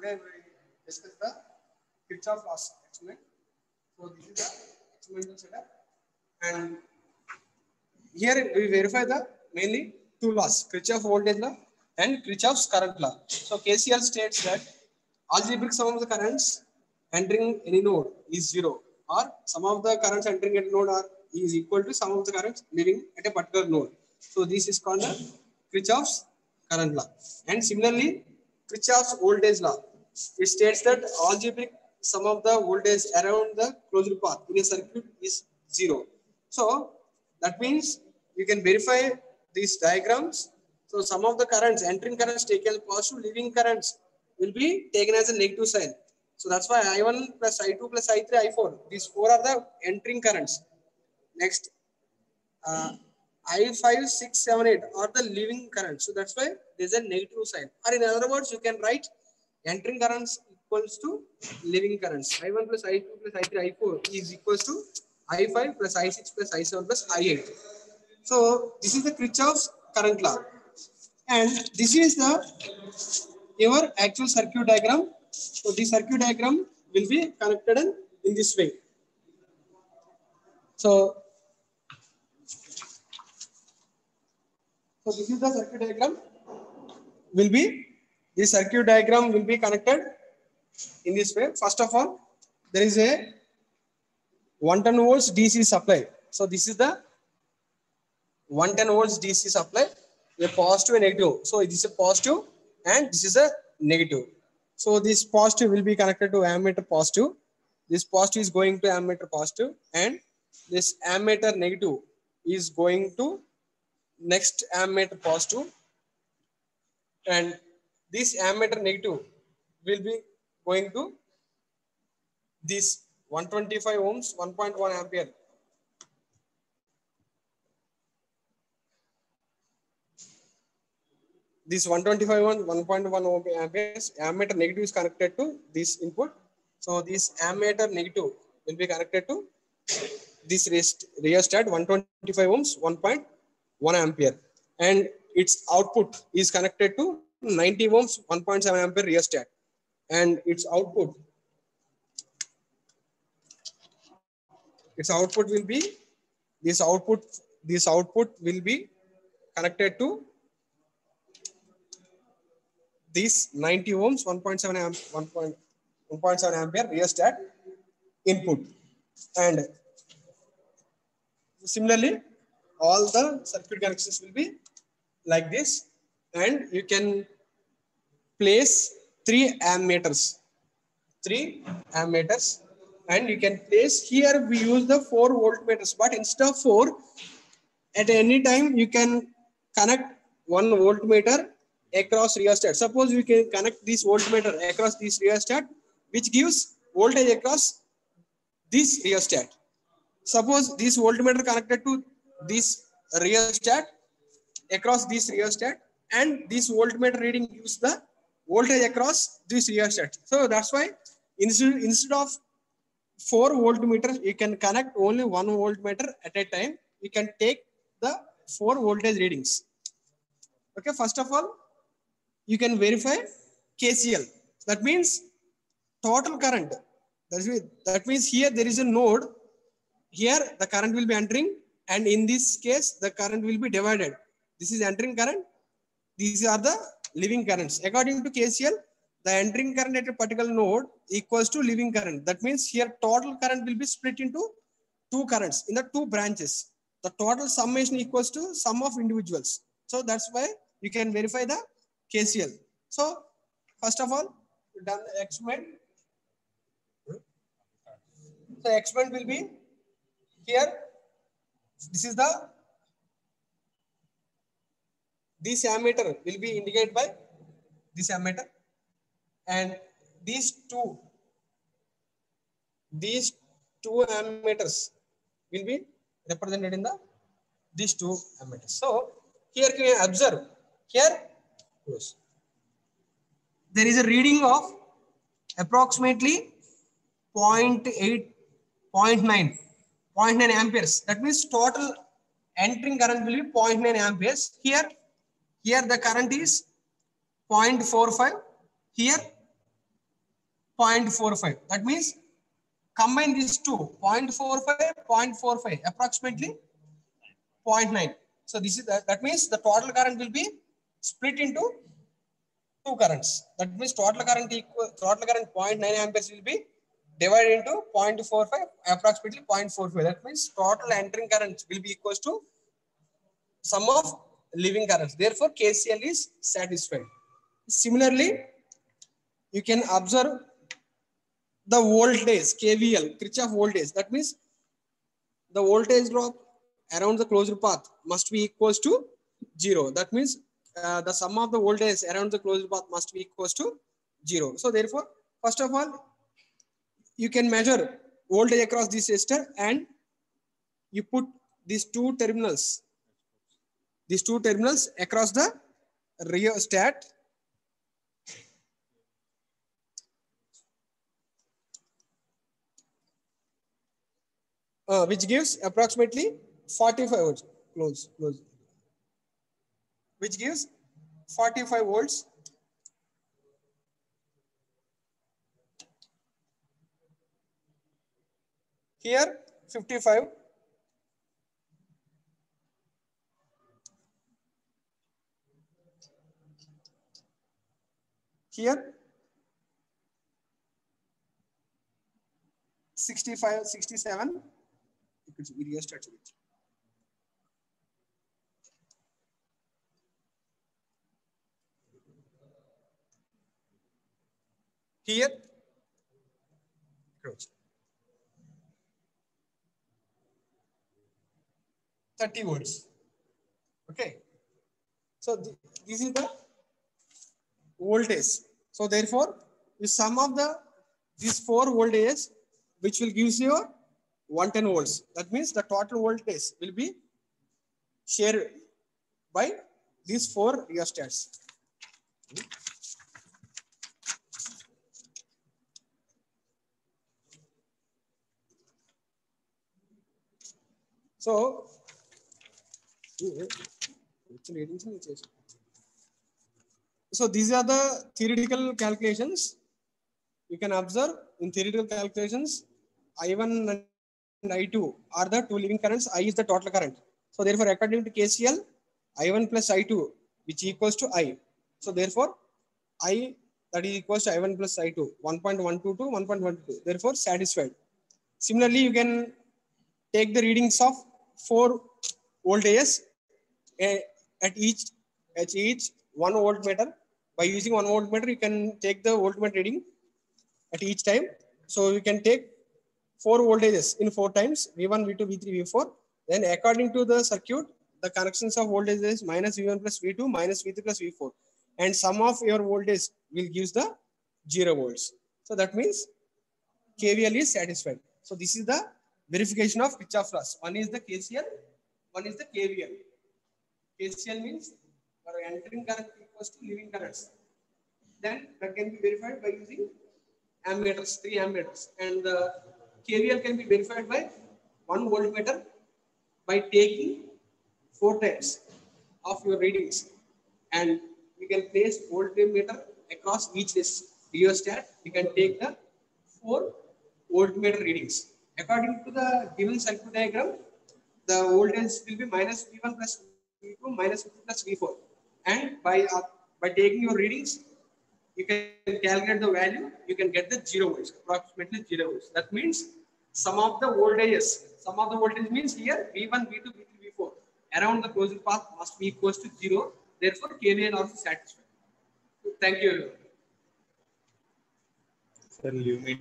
Today we discuss the Kirchhoff laws experiment. So this is the experimental setup, and here we verify the mainly two laws: Kirchhoff voltage law and Kirchhoff's current law. So KCL states that algebraic sum of the currents entering any node is zero, or sum of the currents entering at node are is equal to sum of the currents leaving at a particular node. So this is called the Kirchhoff's current law. And similarly, Kirchhoff's voltage law, it states that algebraic sum of the voltage around the closed path in a circuit is zero. So that means you can verify these diagrams. So some of the currents, entering currents taken as positive, leaving currents will be taken as a negative sign. So that's why I1 plus I2 plus I3, I4, these four are the entering currents. Next, I5, 6, 7, 8 are the leaving currents. So that's why there's a negative sign. Or in other words, you can write entering currents equals to leaving currents. I1 plus I2 plus I3, I4 is equals to I5 plus I6 plus I7 plus I8. So this is the Kirchhoff's current law. And this is the your actual circuit diagram. So this circuit diagram will be connected in this way. So this is the circuit diagram. This circuit diagram will be connected in this way. First of all, there is a 110 volts DC supply. So this is the 110 volts DC supply, a positive and negative. So this is a positive and this is a negative. So this positive will be connected to ammeter positive. This positive is going to ammeter positive, and this ammeter negative is going to next ammeter positive, and this ammeter negative will be going to this 125 ohms 1.1 ampere. This 125 1.1 amperes ammeter negative is connected to this input. So this ammeter negative will be connected to this rheostat 125 ohms 1.1 ampere, and its output is connected to 90 ohms 1.7 ampere rheostat, and its output will be this output will be connected to this 90 ohms 1.7 ampere rheostat input. And similarly, all the circuit connections will be like this, and you can place three ammeters, and you can place here. We use the 4 voltmeters, but instead of 4, at any time you can connect 1 voltmeter across rheostat. Suppose we can connect this voltmeter across this rheostat, which gives voltage across this rheostat. Suppose this voltmeter connected to this rheostat across this rheostat, and this voltmeter reading gives the voltage across this rheostat. So that's why instead of 4 voltmeters, you can connect only 1 voltmeter at a time. You can take the 4 voltage readings. Okay, first of all, you can verify KCL. That means total current. That means here there is a node. Here the current will be entering, and in this case the current will be divided. This is entering current. These are the leaving currents. According to KCL, the entering current at a particular node equals to leaving current. That means here total current will be split into 2 currents in the 2 branches. The total summation equals to sum of individuals. So that's why you can verify the KCL. So first of all, we done the experiment. So experiment will be here. This ammeter will be indicated by this ammeter, and these two ammeters will be represented in these 2 ammeters. So here can you observe, here there is a reading of approximately 0.9 amperes. That means total entering current will be 0.9 amperes. Here the current is 0.45. Here 0.45. That means combine these two, 0.45, 0.45, approximately 0.9. So this is that means the total current will be split into two currents. That means total current 0.9 amperes will be divided into 0.45, approximately 0.45. That means total entering current will be equals to sum of leaving currents. Therefore, KCL is satisfied. Similarly, you can observe the voltage, KVL, Kirchhoff voltage. That means the voltage drop around the closed path must be equals to 0. That means the sum of the voltage around the closed path must be equals to 0. So therefore, first of all, you can measure voltage across this resistor and you put these two terminals across the rheostat, which gives approximately 45 volts, close, which gives 45 volts. Here 55. Here 65, 67. It's rheostat. Here 30 volts. Okay. So this is the voltage. So therefore, the sum of these four voltages, which will give you 110 volts. That means the total voltage will be shared by these four rheostats. So these are the theoretical calculations. You can observe in theoretical calculations, I1 and I2 are the two leaving currents. I is the total current. So therefore, according to KCL, I1 plus I2, which equals to I. So therefore, I that is equals to I1 plus I2, 1.12 to 1.12. Therefore, satisfied. Similarly, you can take the readings of four voltages at each 1 voltmeter. By using 1 voltmeter, you can take the voltmeter reading at each time. So you can take four voltages in 4 times, V1, V2, V3, V4. Then according to the circuit, the connections of voltages minus V1 plus V2 minus V3 plus V4. And sum of your voltage will give the 0 volts. So that means KVL is satisfied. So this is the verification of Kirchhoff laws. One is the KCL, one is the KVL. KCL means for entering current equals to leaving currents. Then that can be verified by using ammeters, 3 ammeters. And the KVL can be verified by 1 voltmeter by taking 4 times of your readings. And we can place voltmeter across each rheostat. We can take the 4 voltmeter readings. According to the given circuit diagram, the voltage will be minus V1 plus V2 minus V2 plus V4. And by taking your readings, you can calculate the value, you can get the 0 volts, approximately 0 volts. That means sum of the voltage means here V1, V2, V3, V4 around the closed path must be equals to 0. Therefore, KVL also satisfied. Thank you everyone. Sir, leave me.